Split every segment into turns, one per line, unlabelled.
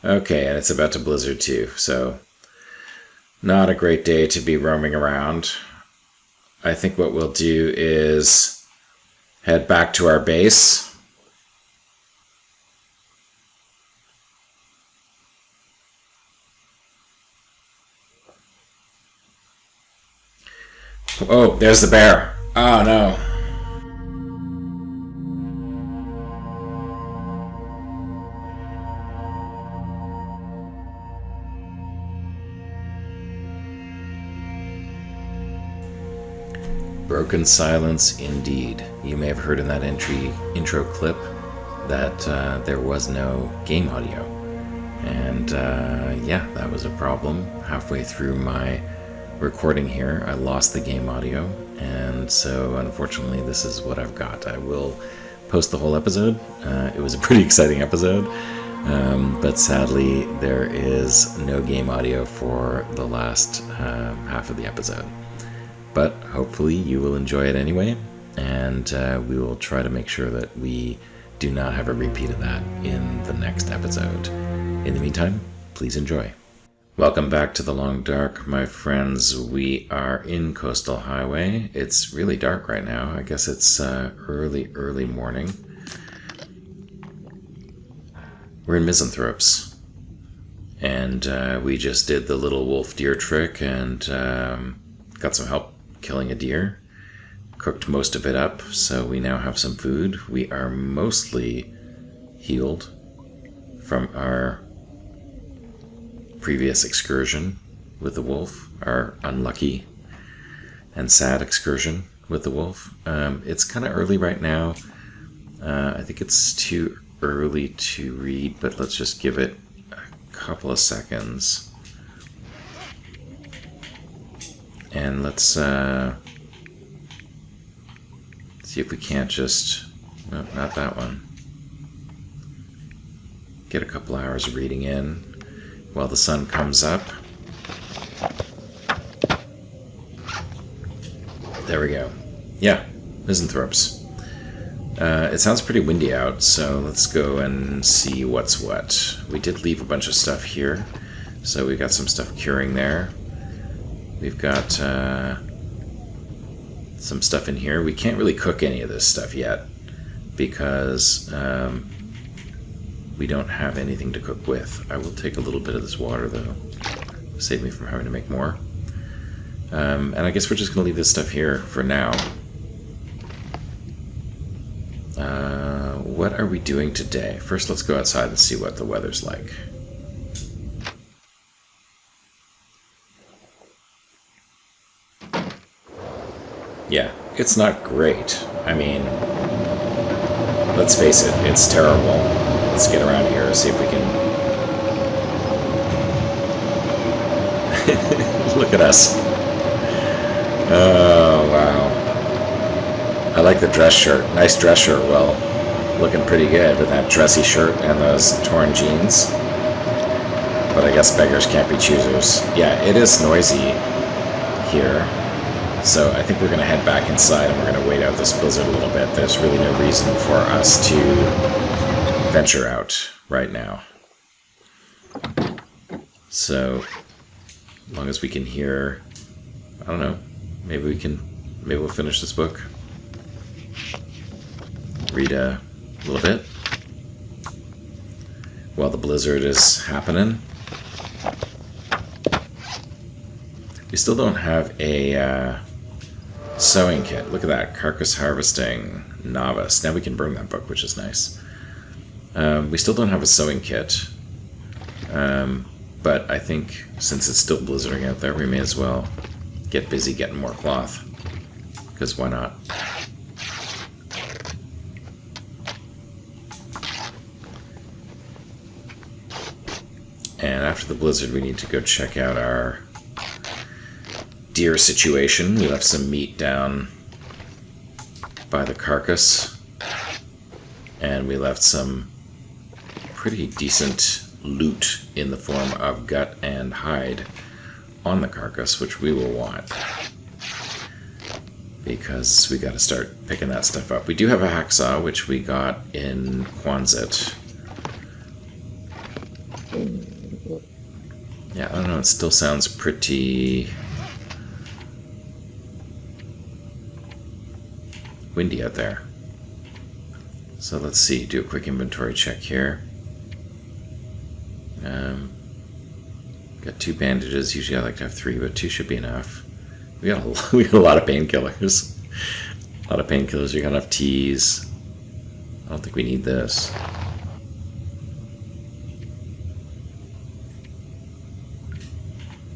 Okay, and it's about to blizzard too, so not a great day to be roaming around. I think what we'll do is head back to our base. Oh, there's the bear. Oh no. Broken silence indeed. You may have heard in that intro clip that there was no game audio. And yeah, that was a problem. Halfway through my recording here, I lost the game audio. And so unfortunately, this is what I've got. I will post the whole episode. It was a pretty exciting episode. But sadly, there is no game audio for the last half of the episode. But hopefully you will enjoy it anyway, and we will try to make sure that we do not have a repeat of that in the next episode. In the meantime, please enjoy. Welcome back to The Long Dark, my friends. We are in Coastal Highway. It's really dark right now. I guess it's early morning. We're in Misanthropes, and we just did the little wolf deer trick and got some help killing a deer. Cooked most of it up, so we now have some food. We are mostly healed from our previous excursion with the wolf, our unlucky and sad excursion with the wolf. It's kind of early right now. I think it's too early to read, but let's just give it a couple of seconds. And let's see if we can't just... No, not that one. Get a couple hours of reading in while the sun comes up. There we go. Yeah, Misanthropes. It sounds pretty windy out, so let's go and see what's what. We did leave a bunch of stuff here, so we got some stuff curing there. We've got some stuff in here. We can't really cook any of this stuff yet because we don't have anything to cook with. I will take a little bit of this water, though. Save me from having to make more. And I guess we're just going to leave this stuff here for now. What are we doing today? First, let's go outside and see what the weather's like. Yeah, it's not great. I mean, let's face it, it's terrible. Let's get around here and see if we can... Look at us. Oh, wow. I like the dress shirt. Nice dress shirt, Will. Looking pretty good with that dressy shirt and those torn jeans. But I guess beggars can't be choosers. Yeah, it is noisy here. So I think we're going to head back inside and we're going to wait out this blizzard a little bit. There's really no reason for us to venture out right now. So, as long as we can hear, I don't know, maybe we'll finish this book. Read a little bit while the blizzard is happening. We still don't have a sewing kit. Look at that. Carcass Harvesting Novice. Now we can burn that book, which is nice. We still don't have a sewing kit. But I think since it's still blizzarding out there, we may as well get busy getting more cloth. Because why not? And after the blizzard, we need to go check out our deer situation. We left some meat down by the carcass, and we left some pretty decent loot in the form of gut and hide on the carcass, which we will want because we got to start picking that stuff up. We do have a hacksaw, which we got in Quonset. Yeah, I don't know, it still sounds pretty windy out there. So let's see, do a quick inventory check here. Got 2 bandages. Usually I like to have 3, but 2 should be enough. We got a lot of painkillers. A lot of painkillers. We got enough teas. I don't think we need this.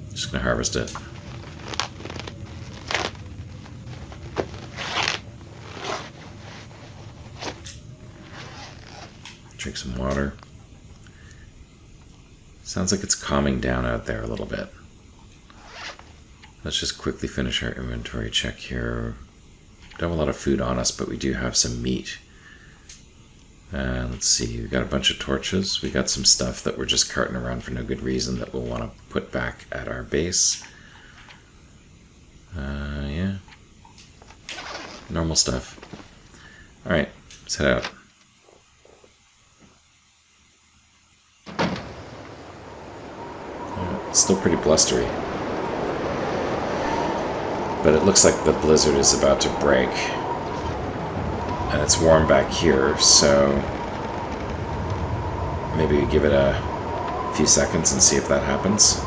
Just gonna harvest it. Drink some water. Sounds like it's calming down out there a little bit. Let's just quickly finish our inventory check here. Don't have a lot of food on us, but we do have some meat. Let's see, we got a bunch of torches. We got some stuff that we're just carting around for no good reason that we'll want to put back at our base. Yeah. Normal stuff. Alright, let's head out. It's still pretty blustery. But it looks like the blizzard is about to break. And it's warm back here, so maybe we give it a few seconds and see if that happens.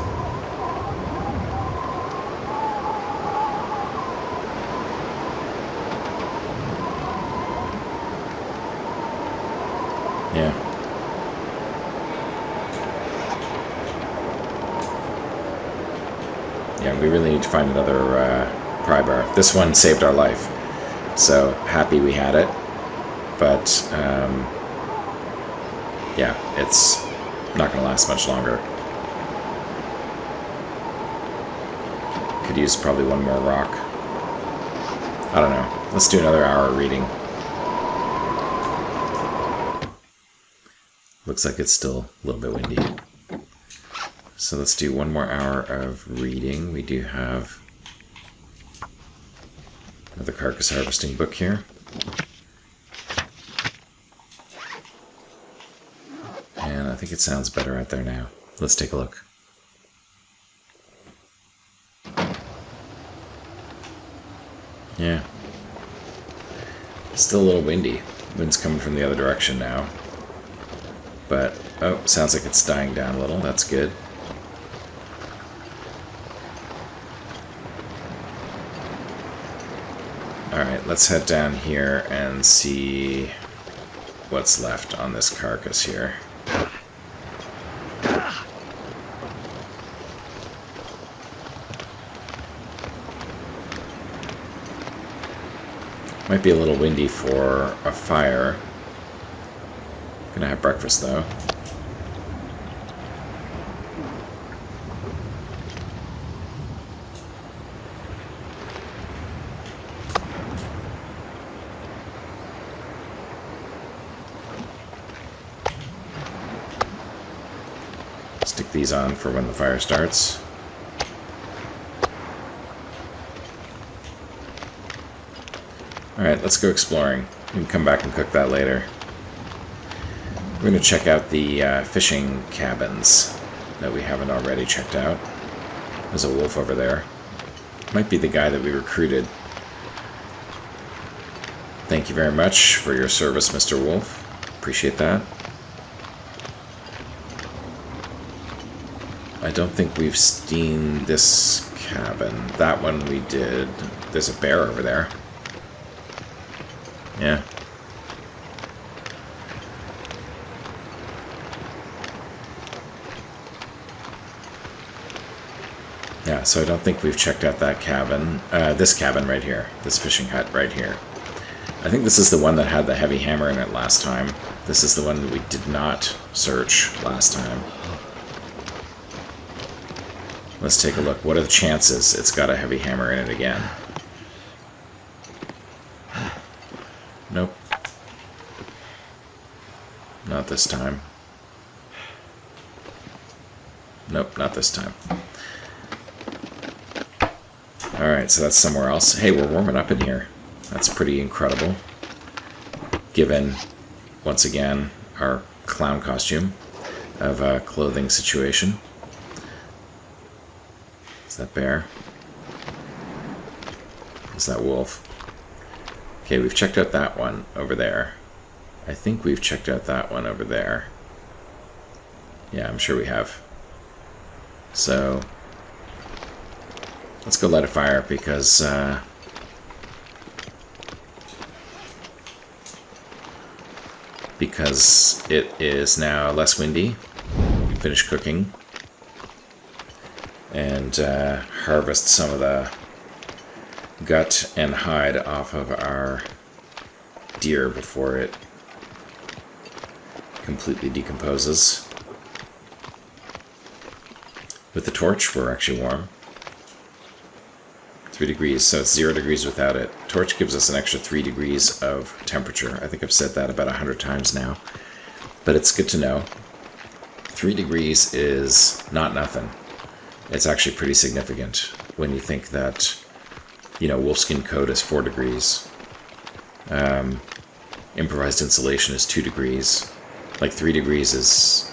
Yeah. Yeah, we really need to find another pry bar. This one saved our life, so happy we had it. But yeah, it's not going to last much longer. Could use probably one more rock. I don't know. Let's do another hour of reading. Looks like it's still a little bit windy. So let's do one more hour of reading. We do have another carcass harvesting book here. And I think it sounds better out there now. Let's take a look. Yeah. Still a little windy. Wind's coming from the other direction now. But, oh, sounds like it's dying down a little. That's good. Alright, let's head down here and see what's left on this carcass here. Might be a little windy for a fire. Gonna have breakfast though. Stick these on for when the fire starts. Alright, let's go exploring. We can come back and cook that later. We're going to check out the fishing cabins that we haven't already checked out. There's a wolf over there. Might be the guy that we recruited. Thank you very much for your service, Mr. Wolf. Appreciate that. I don't think we've seen this cabin. That one we did. There's a bear over there. Yeah. Yeah, so I don't think we've checked out that cabin. This cabin right here. This fishing hut right here. I think this is the one that had the heavy hammer in it last time. This is the one that we did not search last time. Let's take a look. What are the chances it's got a heavy hammer in it again? Nope. Not this time. Nope, not this time. Alright, so that's somewhere else. Hey, we're warming up in here. That's pretty incredible. Given, once again, our clown costume. of a clothing situation. Is that bear? Is that wolf? Okay, we've checked out that one over there. I think we've checked out that one over there. Yeah, I'm sure we have. So let's go light a fire because it is now less windy. We can finish cooking and harvest some of the gut and hide off of our deer before it completely decomposes. With the torch, we're actually warm. 3 degrees, so it's 0 degrees without it. Torch gives us an extra 3 degrees of temperature. I think I've said that about 100 times now, but it's good to know. 3 degrees is not nothing. It's actually pretty significant when you think that, you know, wolfskin coat is 4 degrees. Improvised insulation is 2 degrees. Like 3 degrees is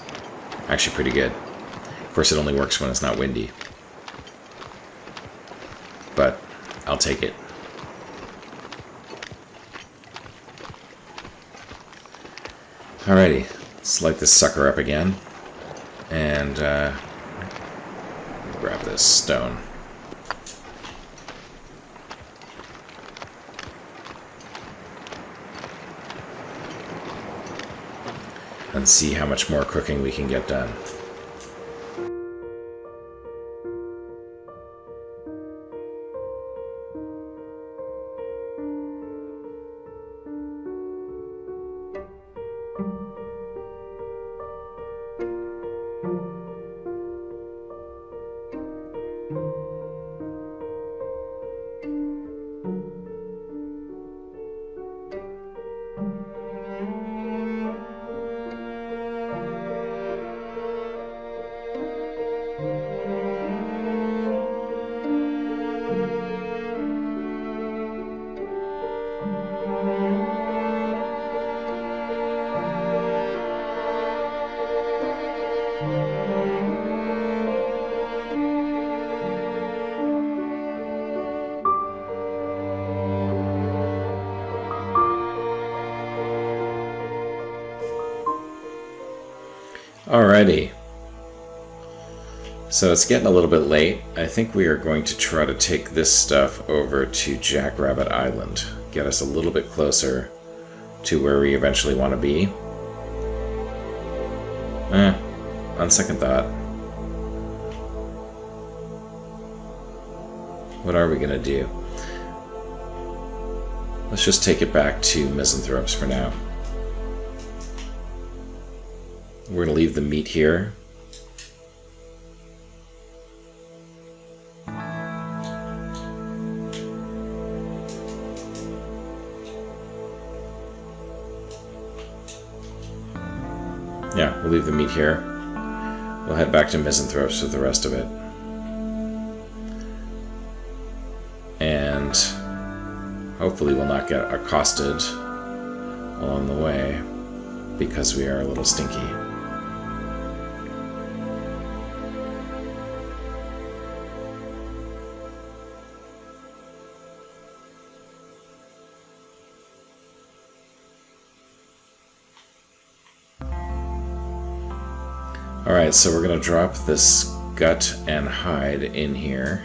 actually pretty good. Of course, it only works when it's not windy. But I'll take it. Alrighty, let's light this sucker up again. And grab this stone. And see how much more cooking we can get done. Alrighty. So it's getting a little bit late. I think we are going to try to take this stuff over to Jackrabbit Island. Get us a little bit closer to where we eventually want to be. On second thought. What are we going to do? Let's just take it back to Misanthropes for now. We're going to leave the meat here. Yeah, we'll leave the meat here. We'll head back to Misanthropes with the rest of it. And hopefully we'll not get accosted along the way because we are a little stinky. Alright, so we're going to drop this gut and hide in here.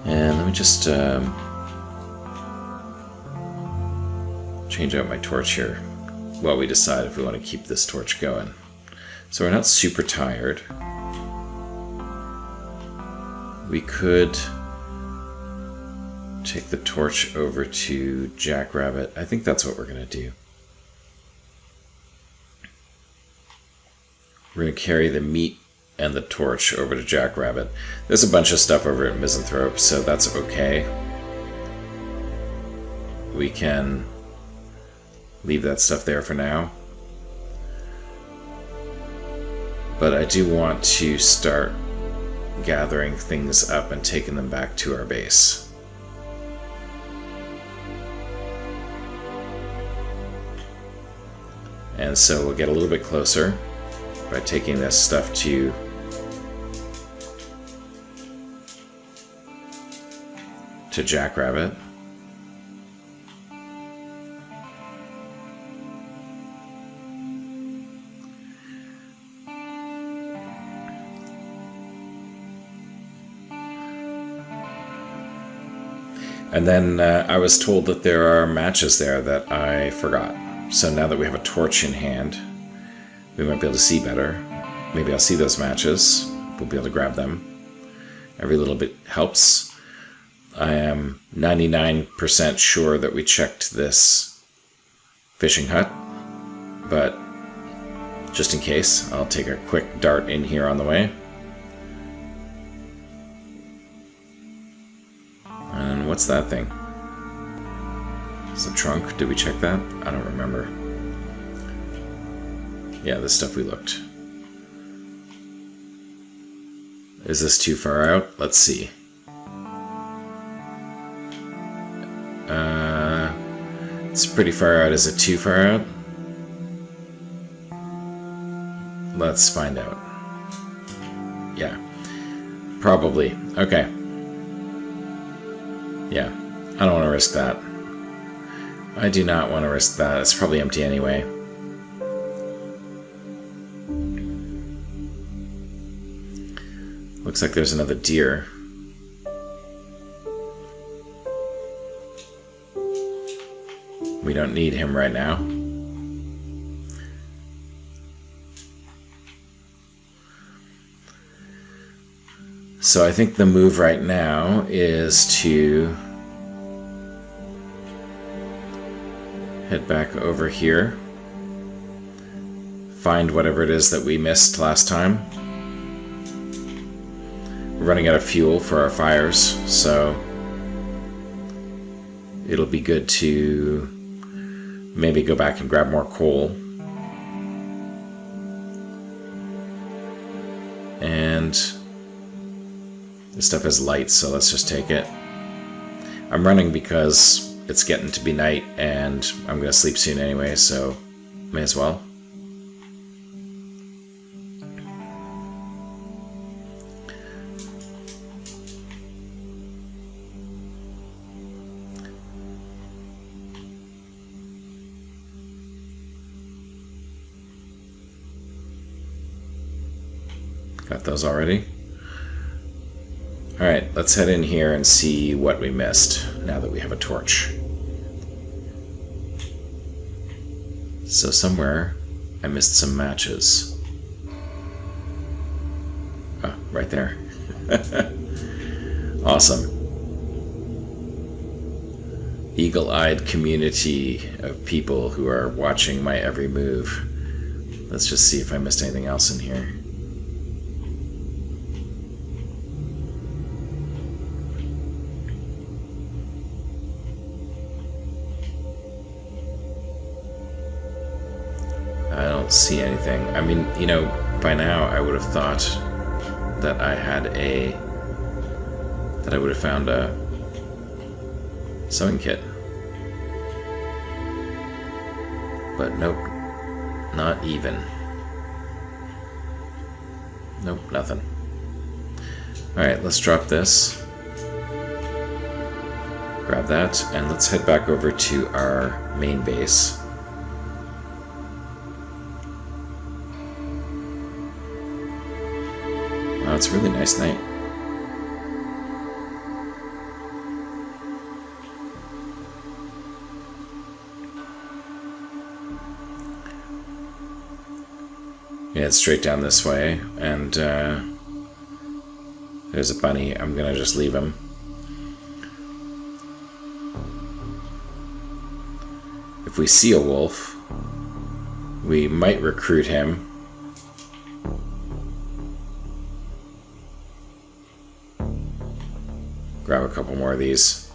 And let me just change out my torch here while we decide if we want to keep this torch going. So we're not super tired. We could take the torch over to Jackrabbit. I think that's what we're going to do. We're going to carry the meat and the torch over to Jackrabbit. There's a bunch of stuff over at Misanthrope, so that's okay. We can leave that stuff there for now. But I do want to start gathering things up and taking them back to our base. And so we'll get a little bit closer by taking this stuff to Jackrabbit. And then I was told that there are matches there that I forgot. So now that we have a torch in hand, we might be able to see better. Maybe I'll see those matches. We'll be able to grab them. Every little bit helps. I am 99% sure that we checked this fishing hut, but just in case, I'll take a quick dart in here on the way. And what's that thing? It's a trunk. Did we check that? I don't remember. Yeah, this stuff we looked. Is this too far out? Let's see. It's pretty far out. Is it too far out? Let's find out. Yeah. Probably. Okay. Yeah. I don't want to risk that. I do not want to risk that. It's probably empty anyway. Looks like there's another deer. We don't need him right now. So I think the move right now is to head back over here, find whatever it is that we missed last time. We're running out of fuel for our fires, so it'll be good to maybe go back and grab more coal. And this stuff is light, so let's just take it. I'm running because it's getting to be night and I'm going to sleep soon anyway, so may as well. Got those already. Alright, let's head in here and see what we missed now that we have a torch. So somewhere I missed some matches. Oh, right there. Awesome. Eagle-eyed community of people who are watching my every move. Let's just see if I missed anything else in here. I don't see anything. I mean, you know, by now I would have thought that I would have found a sewing kit. But nope, not even. Nope, nothing. Alright, let's drop this. Grab that, and let's head back over to our main base. Wow, it's a really nice night. Yeah, it's straight down this way, and there's a bunny. I'm gonna just leave him. If we see a wolf, we might recruit him. Grab a couple more of these,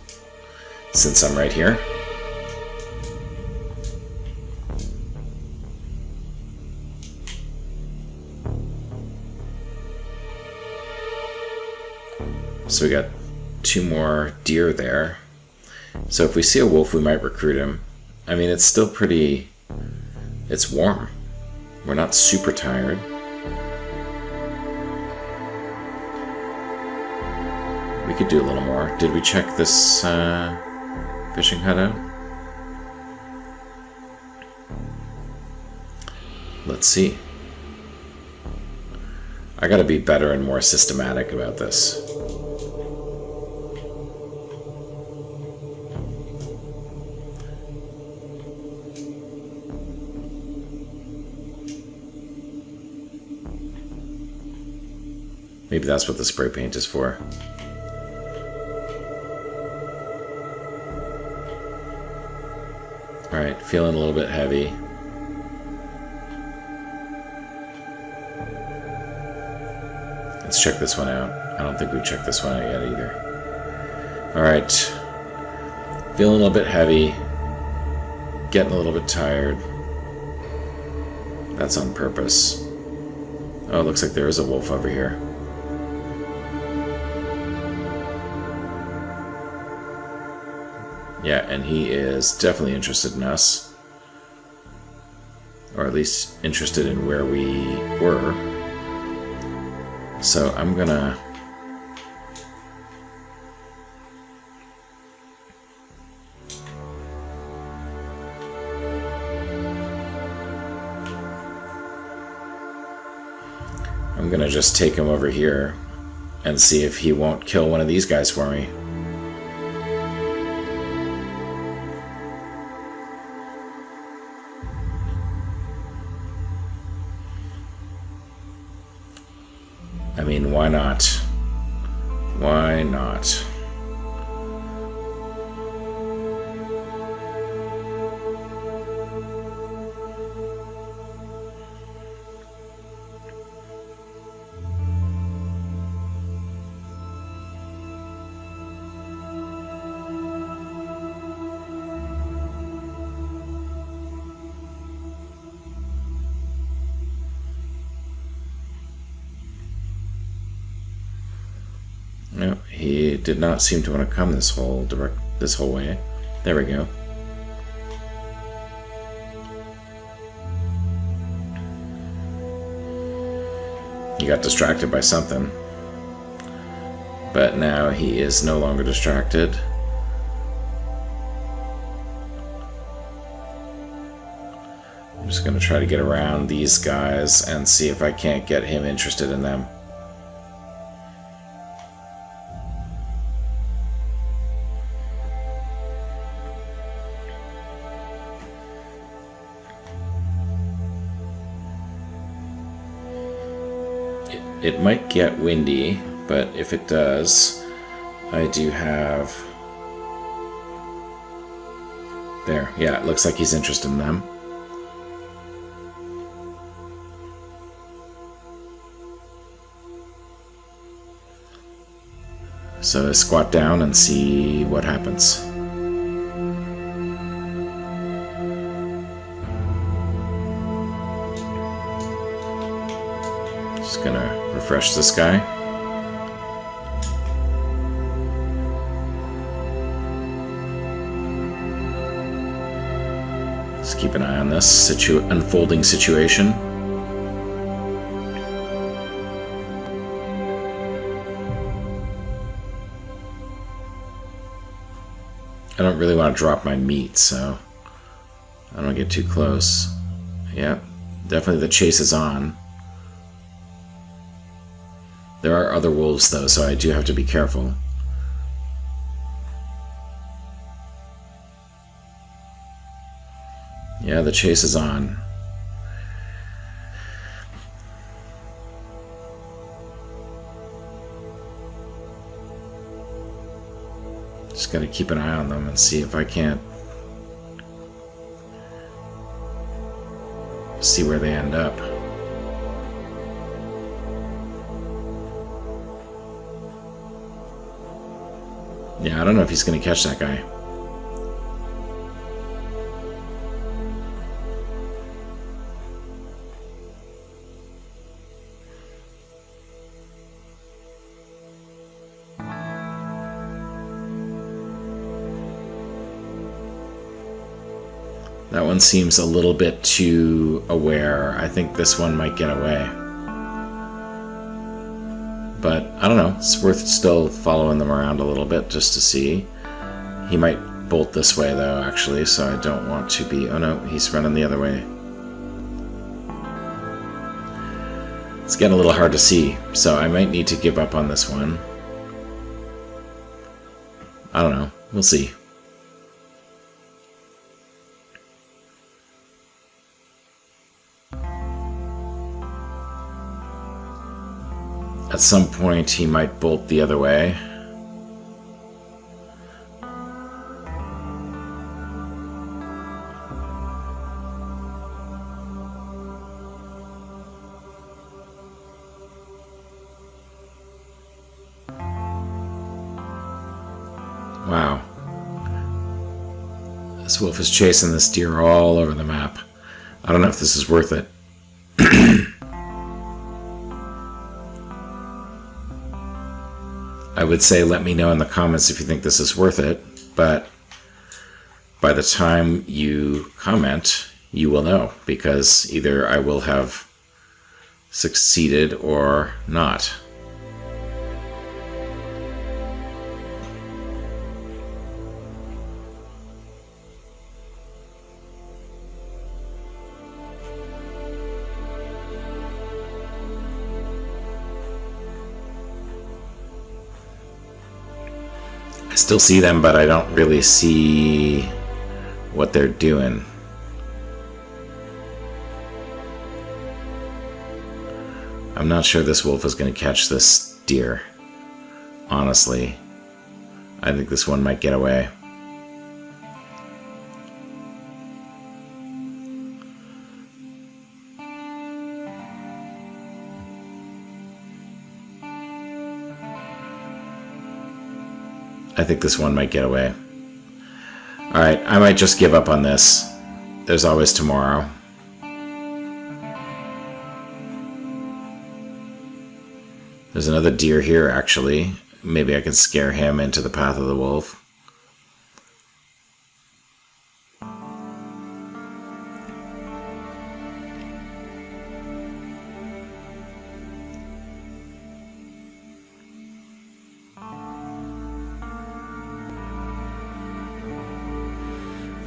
since I'm right here. So we got 2 more deer there. So if we see a wolf, we might recruit him. I mean, it's still pretty... It's warm. We're not super tired. We could do a little more. Did we check this fishing hut out? Let's see. I gotta be better and more systematic about this. Maybe that's what the spray paint is for. Alright, feeling a little bit heavy. Let's check this one out. I don't think we've checked this one out yet either. Alright. Feeling a little bit heavy. Getting a little bit tired. That's on purpose. Oh, it looks like there is a wolf over here. Yeah, and he is definitely interested in us. Or at least interested in where we were. So I'm gonna... just take him over here and see if he won't kill one of these guys for me. I mean, why not? Why not? No, he did not seem to want to come this whole way. There we go. He got distracted by something. But now he is no longer distracted. I'm just going to try to get around these guys and see if I can't get him interested in them. It might get windy, but if it does, I do have... There, yeah, it looks like he's interested in them. So squat down and see what happens. Just gonna refresh this guy. Just keep an eye on this unfolding situation. I don't really want to drop my meat, so I don't get too close. Yeah, definitely the chase is on. There are other wolves, though, so I do have to be careful. Yeah, the chase is on. Just gotta keep an eye on them and see if I can't see where they end up. Yeah, I don't know if he's gonna catch that guy. That one seems a little bit too aware. I think this one might get away. But I don't know. It's worth still following them around a little bit just to see. He might bolt this way though, actually, so I don't want to be... Oh no, he's running the other way. It's getting a little hard to see, so I might need to give up on this one. I don't know. We'll see. At some point, he might bolt the other way. Wow. This wolf is chasing this deer all over the map. I don't know if this is worth it. I would say let me know in the comments if you think this is worth it, but by the time you comment, you will know, because either I will have succeeded or not. I still see them, but I don't really see what they're doing. I'm not sure this wolf is going to catch this deer. Honestly, I think this one might get away. I think this one might get away. Alright, I might just give up on this. There's always tomorrow. There's another deer here, actually. Maybe I can scare him into the path of the wolf.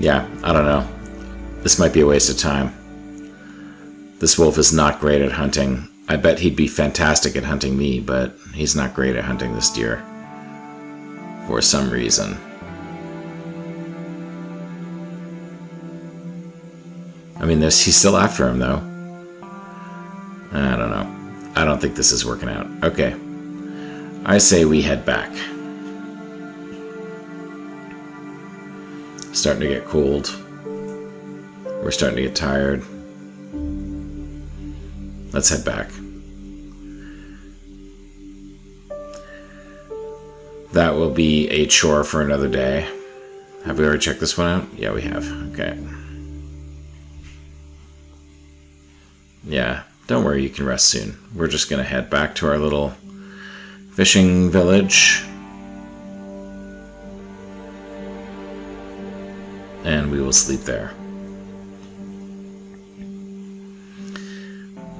Yeah, I don't know. This might be a waste of time. This wolf is not great at hunting. I bet he'd be fantastic at hunting me, but he's not great at hunting this deer. For some reason. I mean, he's still after him, though. I don't know. I don't think this is working out. Okay. I say we head back. Starting to get cold. We're starting to get tired. Let's head back. That will be a chore for another day. Have we already checked this one out? Yeah, we have. Okay. Yeah, don't worry, you can rest soon. We're just going to head back to our little fishing village. And we will sleep there.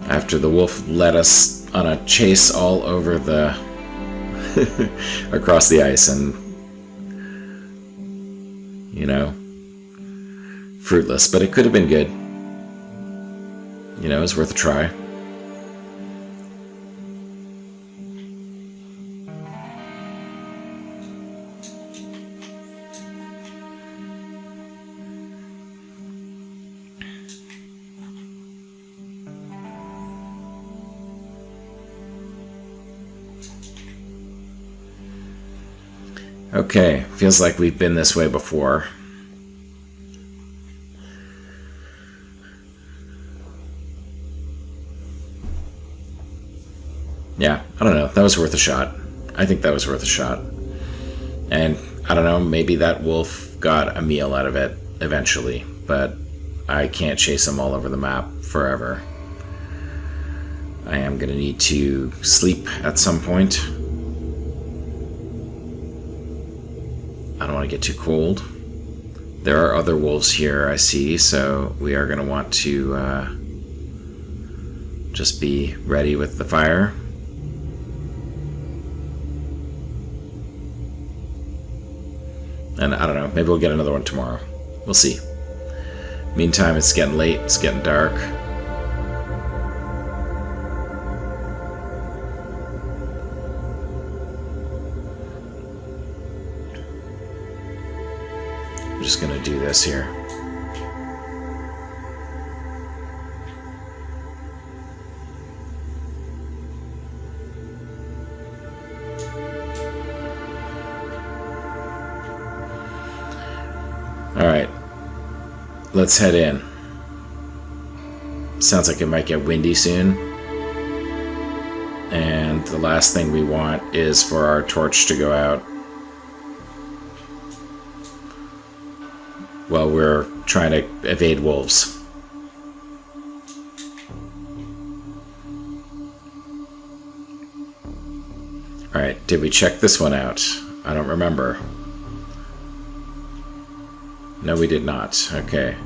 After the wolf led us on a chase all over the across the ice, and you know, fruitless, but it could have been good. You know, it was worth a try. Okay, feels like we've been this way before. Yeah, I don't know. That was worth a shot. I think that was worth a shot. And I don't know, maybe that wolf got a meal out of it eventually, but I can't chase him all over the map forever. I am going to need to sleep at some point. I don't want to get too cold. There are other wolves here, I see, so we are going to want to just be ready with the fire. And I don't know, maybe we'll get another one tomorrow. We'll see. Meantime, it's getting late, it's getting dark. I'm just gonna do this here. Alright, let's head in. Sounds like it might get windy soon. And the last thing we want is for our torch to go out while we're trying to evade wolves. Alright, did we check this one out? I don't remember. No, we did not. Okay.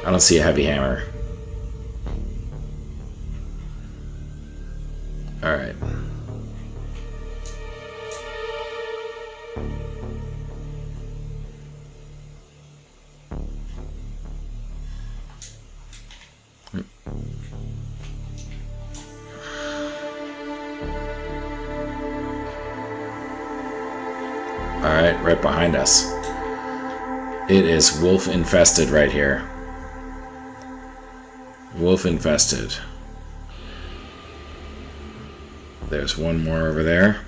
I don't see a heavy hammer. All right. Alright, right behind us. It is wolf infested right here. Wolf infested. There's one more over there.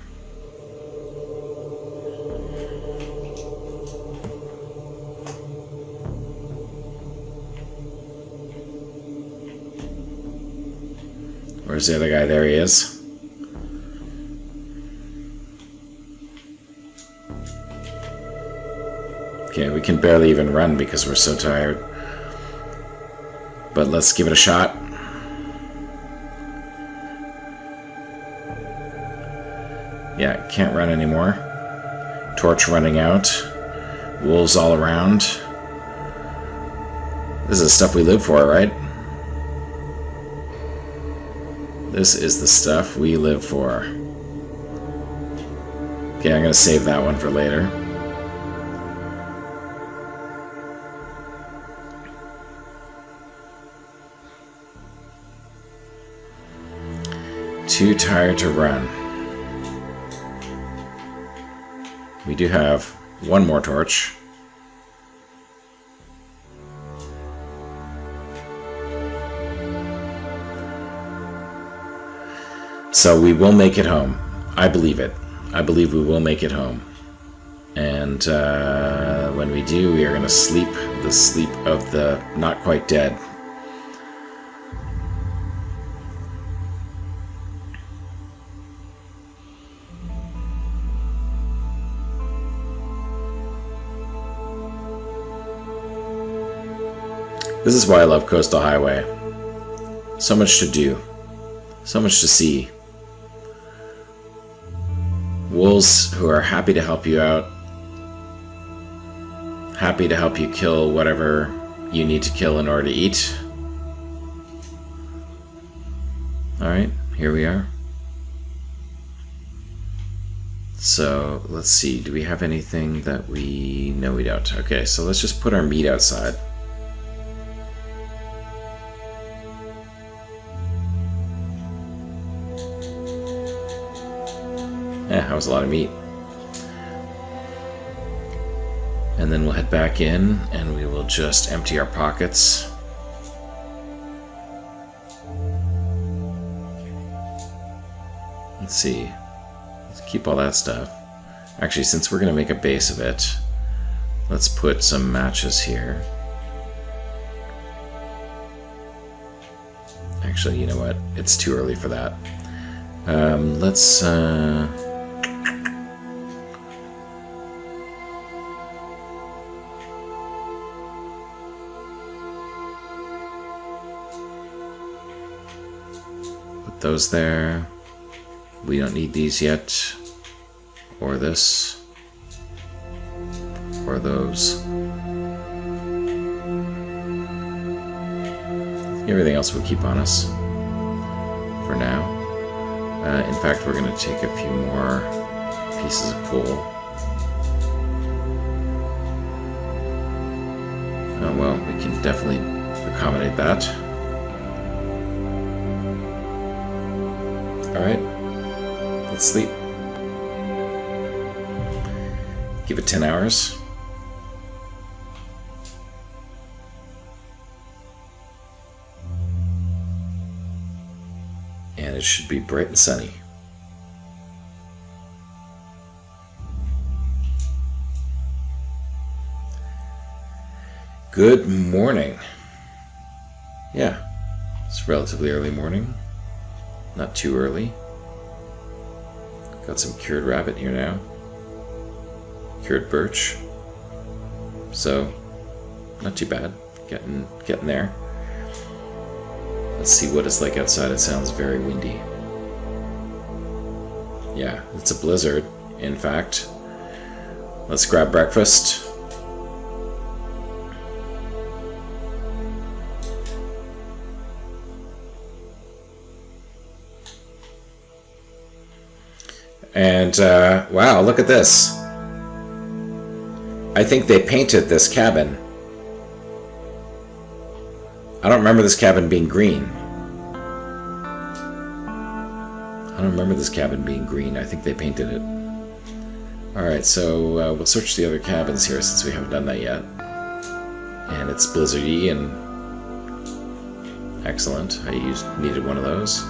Where's the other guy? There he is. Okay, we can barely even run because we're so tired. But let's give it a shot. Yeah, can't run anymore. Torch running out. Wolves all around. This is the stuff we live for, right? This is the stuff we live for. Okay, I'm gonna save that one for later. Too tired to run. We do have one more torch. So we will make it home. I believe it. I believe we will make it home. And when we do, we are going to sleep the sleep of the not quite dead. This is why I love Coastal Highway. So much to do. So much to see. Wolves who are happy to help you out. Happy to help you kill whatever you need to kill in order to eat. Alright, here we are. So, let's see. Do we have anything that we... No, we don't. Okay, so let's just put our meat outside. Yeah, that was a lot of meat. And then we'll head back in and we will just empty our pockets. Let's see. Let's keep all that stuff. Actually, since we're going to make a base of it, let's put some matches here. Actually, you know what? It's too early for that. Let's... those there. We don't need these yet. Or this. Or those. Everything else will keep on us for now. In fact, we're going to take a few more pieces of coal. Oh, well, we can definitely accommodate that. Alright, let's sleep. Give it 10 hours. And it should be bright and sunny. Good morning. Yeah, it's relatively early morning. Not too early. Got some cured rabbit here now. Cured birch. So, not too bad. Getting there. Let's see what it's like outside. It sounds very windy. Yeah, it's a blizzard, in fact. Let's grab breakfast. And, wow, look at this. I think they painted this cabin. I don't remember this cabin being green. I don't remember this cabin being green. I think they painted it. Alright, so we'll search the other cabins here since we haven't done that yet. And it's blizzardy and excellent. I needed one of those.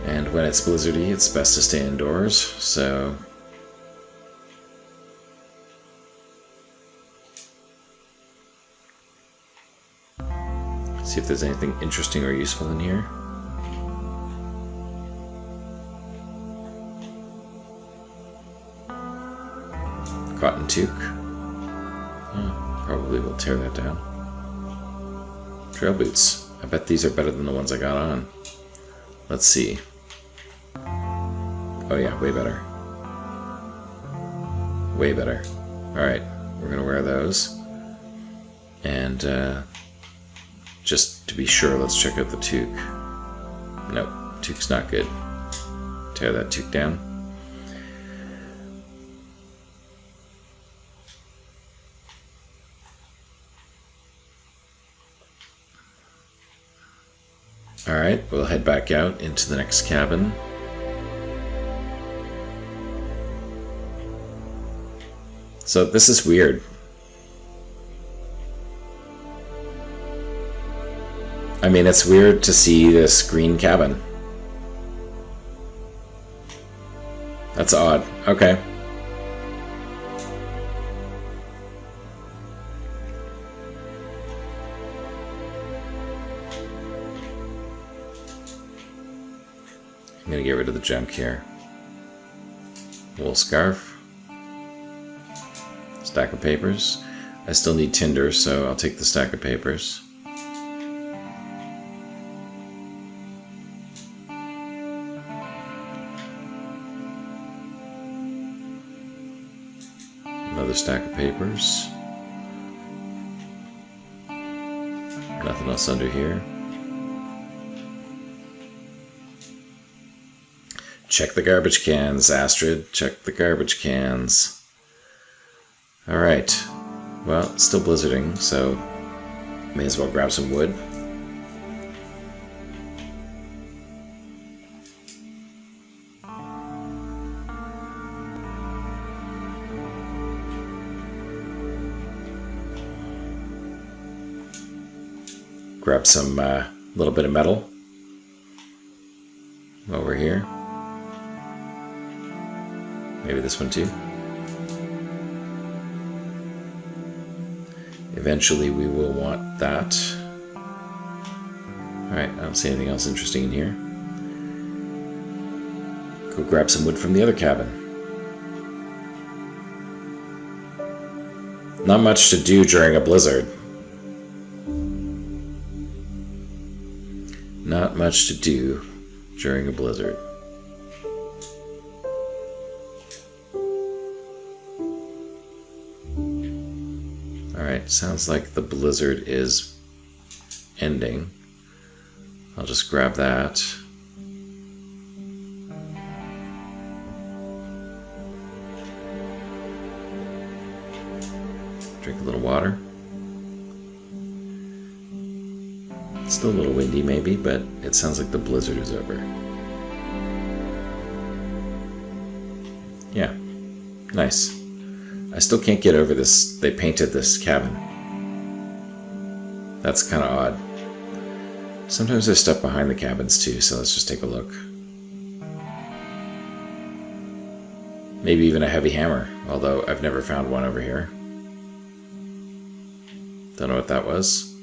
And when it's blizzardy, it's best to stay indoors, so... See if there's anything interesting or useful in here. Cotton toque. Probably will tear that down. Trail boots. I bet these are better than the ones I got on. Let's see. Oh yeah, way better. Way better. Alright, we're gonna wear those. And, just to be sure, let's check out the toque. Nope, toque's not good. Tear that toque down. Alright, we'll head back out into the next cabin. So this is weird. I mean, it's weird to see this green cabin. That's odd. Okay. I'm gonna get rid of the junk here. Wool scarf. Stack of papers. I still need tinder, so I'll take the stack of papers. Another stack of papers. Nothing else under here. Check the garbage cans, Astrid. Check the garbage cans. Alright. Well, it's still blizzarding, so may as well grab some wood. Grab some little bit of metal while we're here. Maybe this one too. Eventually we will want that. Alright, I don't see anything else interesting in here. Go grab some wood from the other cabin. Not much to do during a blizzard. Not much to do during a blizzard. Alright, sounds like the blizzard is ending. I'll just grab that. Drink a little water. It's still a little windy maybe, but it sounds like the blizzard is over. Yeah, nice. I still can't get over this. They painted this cabin. That's kind of odd. Sometimes there's stuff behind the cabins too, so let's just take a look. Maybe even a heavy hammer, although I've never found one over here. Don't know what that was.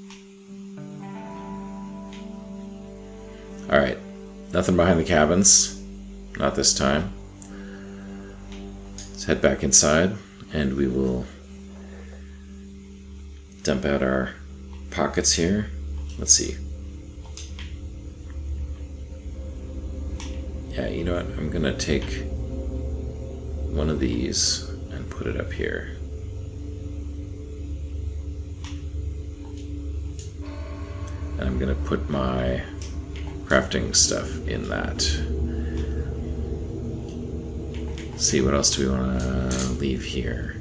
Alright, nothing behind the cabins. Not this time. Let's head back inside and we will dump out our pockets here. Let's see. Yeah, you know what? I'm gonna take one of these and put it up here. And I'm gonna put my crafting stuff in that. Let's see, what else do we want to leave here?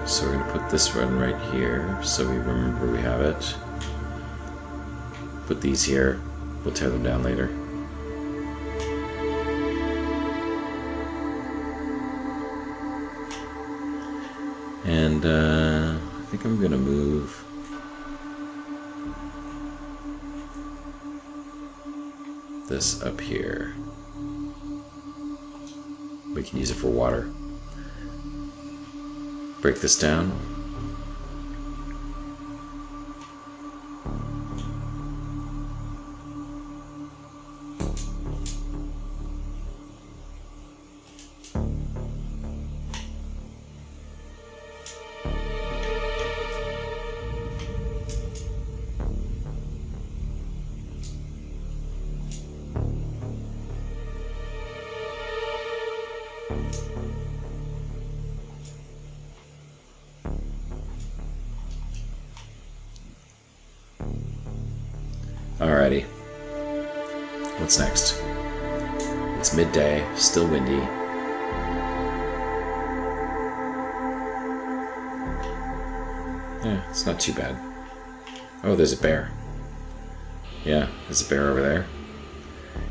So we're going to put this one right here so we remember we have it. Put these here. We'll tear them down later. And I think I'm going to move this up here. We can use it for water. Break this down. Alrighty. What's next? It's midday, still windy. Yeah, it's not too bad. Oh, there's a bear. Yeah, there's a bear over there.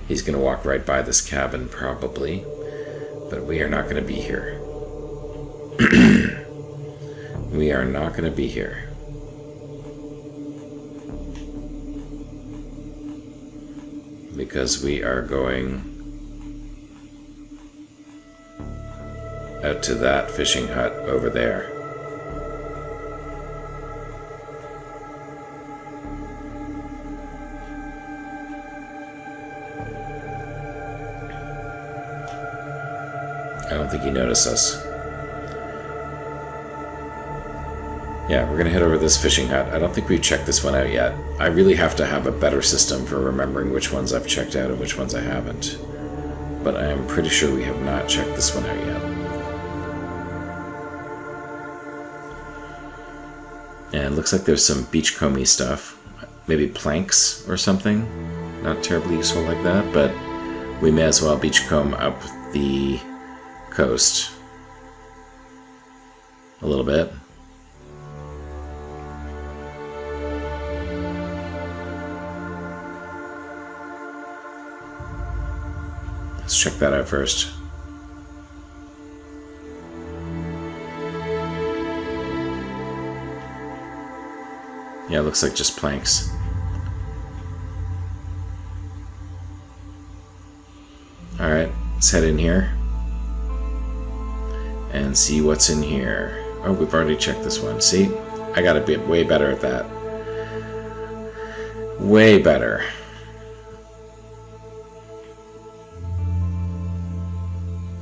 He's gonna walk right by this cabin, probably. But we are not gonna be here. We are not gonna be here. Because we are going out to that fishing hut over there. I don't think he noticed us. Yeah, we're gonna head over to this fishing hut. I don't think we've checked this one out yet. I really have to have a better system for remembering which ones I've checked out and which ones I haven't. But I am pretty sure we have not checked this one out yet. And it looks like there's some beachcomby stuff. Maybe planks or something. Not terribly useful like that, but we may as well beachcomb up the coast a little bit. Let's check that out first. Yeah, it looks like just planks. Alright, let's head in here and see what's in here. Oh, we've already checked this one. See? I gotta be way better at that. Way better.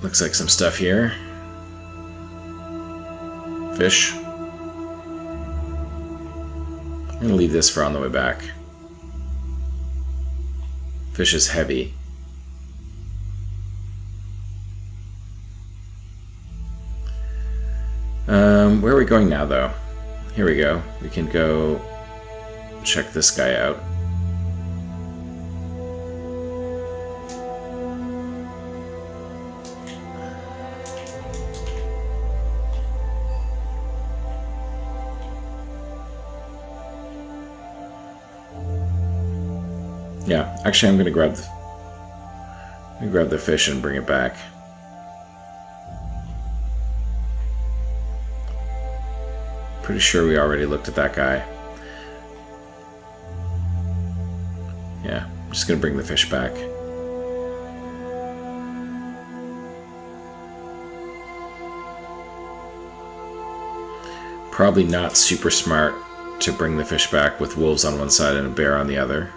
Looks like some stuff here. Fish. I'm gonna leave this for on the way back. Fish is heavy. Where are we going now, though? Here we go. We can go check this guy out. Yeah, actually, I'm gonna grab the fish and bring it back. Pretty sure we already looked at that guy. Yeah, I'm just gonna bring the fish back. Probably not super smart to bring the fish back with wolves on one side and a bear on the other.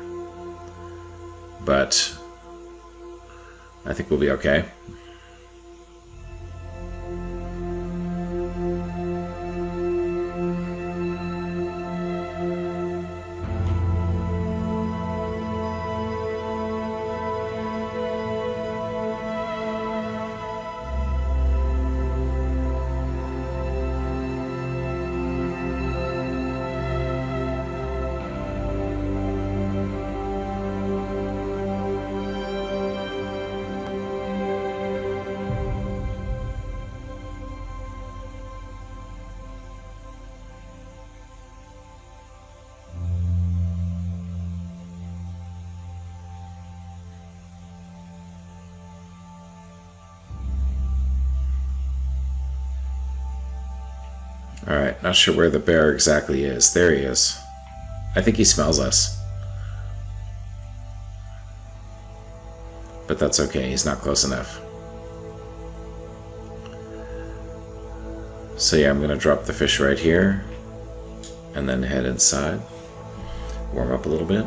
But I think we'll be okay. Alright, not sure where the bear exactly is. There he is. I think he smells us. But that's okay, he's not close enough. So yeah, I'm going to drop the fish right here. And then head inside. Warm up a little bit.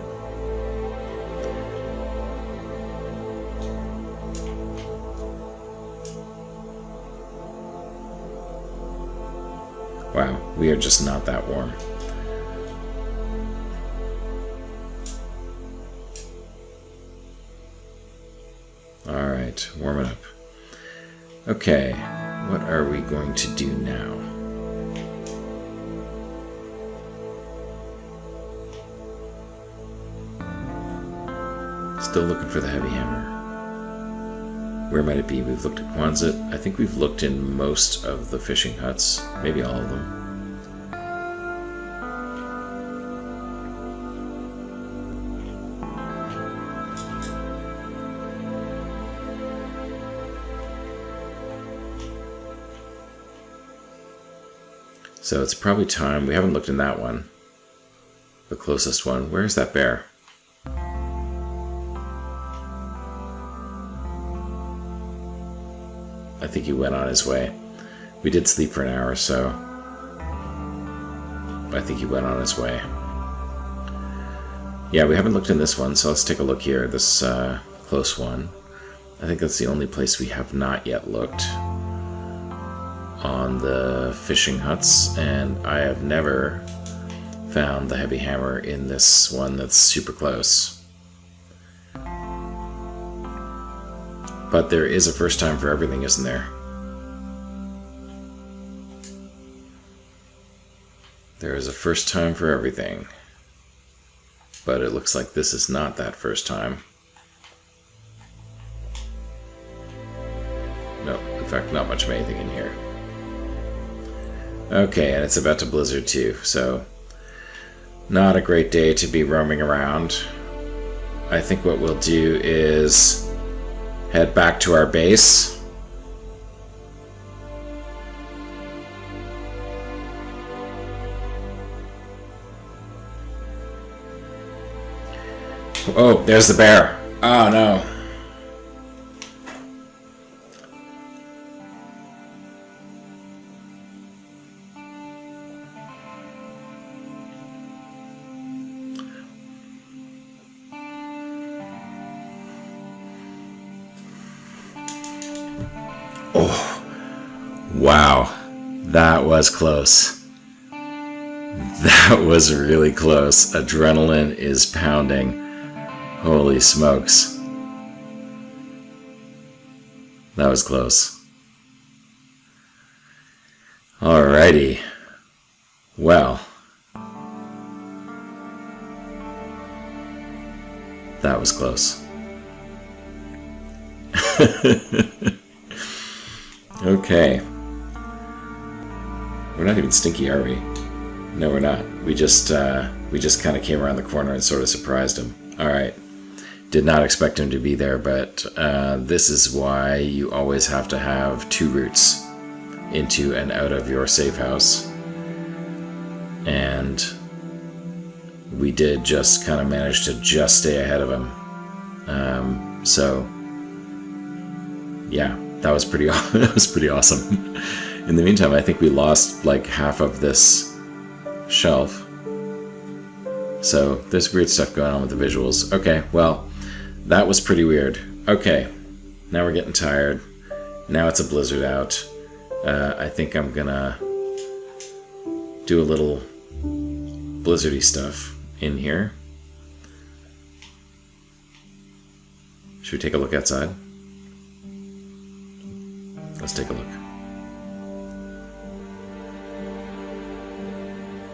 Wow, we are just not that warm. Alright, warm it up. Okay, what are we going to do now? Still looking for the heavy hammer. Where might it be? We've looked at Quonset. I think we've looked in most of the fishing huts. Maybe all of them. So it's probably time. We haven't looked in that one. The closest one. Where's that bear? I think he went on his way. We did sleep for an hour, so I think he went on his way. Yeah, we haven't looked in this one, so let's take a look here. This close one. I think that's the only place we have not yet looked on the fishing huts, and I have never found the heavy hammer in this one that's super close. But there is a first time for everything, isn't there? There is a first time for everything. But it looks like this is not that first time. No, in fact, not much of anything in here. Okay, and it's about to blizzard too, so not a great day to be roaming around. I think what we'll do is head back to our base. Oh, there's the bear. Oh no. Oh, wow. That was close. That was really close. Adrenaline is pounding. Holy smokes. That was close. Alrighty. Well. That was close. Okay. We're not even stinky, are we? No, we're not. We just kind of came around the corner and sort of surprised him. Alright. Did not expect him to be there, but this is why you always have to have 2 routes into and out of your safe house. And we did just kind of manage to just stay ahead of him. So, yeah, that was pretty awesome. In the meantime, I think we lost like half of this shelf. So there's weird stuff going on with the visuals. Okay, well, that was pretty weird. Okay, now we're getting tired. Now it's a blizzard out. I think I'm gonna do a little blizzardy stuff in here. Should we take a look outside? Let's take a look.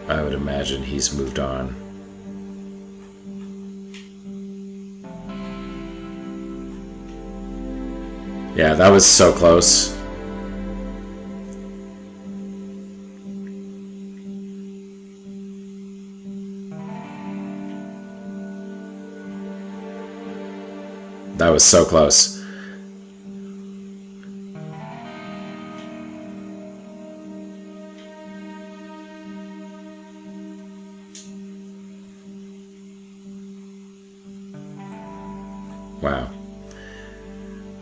I would imagine he's moved on. Yeah, that was so close. That was so close. Wow.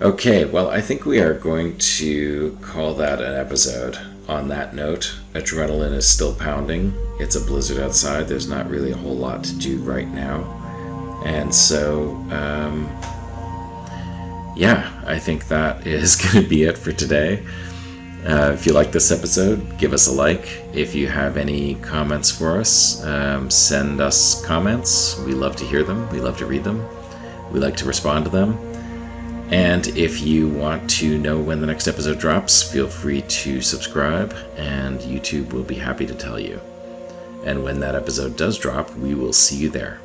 Okay, well, I think we are going to call that an episode. On that note, adrenaline is still pounding. It's a blizzard outside. There's not really a whole lot to do right now. And so, yeah, I think that is going to be it for today. If you like this episode, give us a like. If you have any comments for us, send us comments. We love to hear them. We love to read them. We like to respond to them. And if you want to know when the next episode drops, feel free to subscribe, and YouTube will be happy to tell you. And when that episode does drop, we will see you there.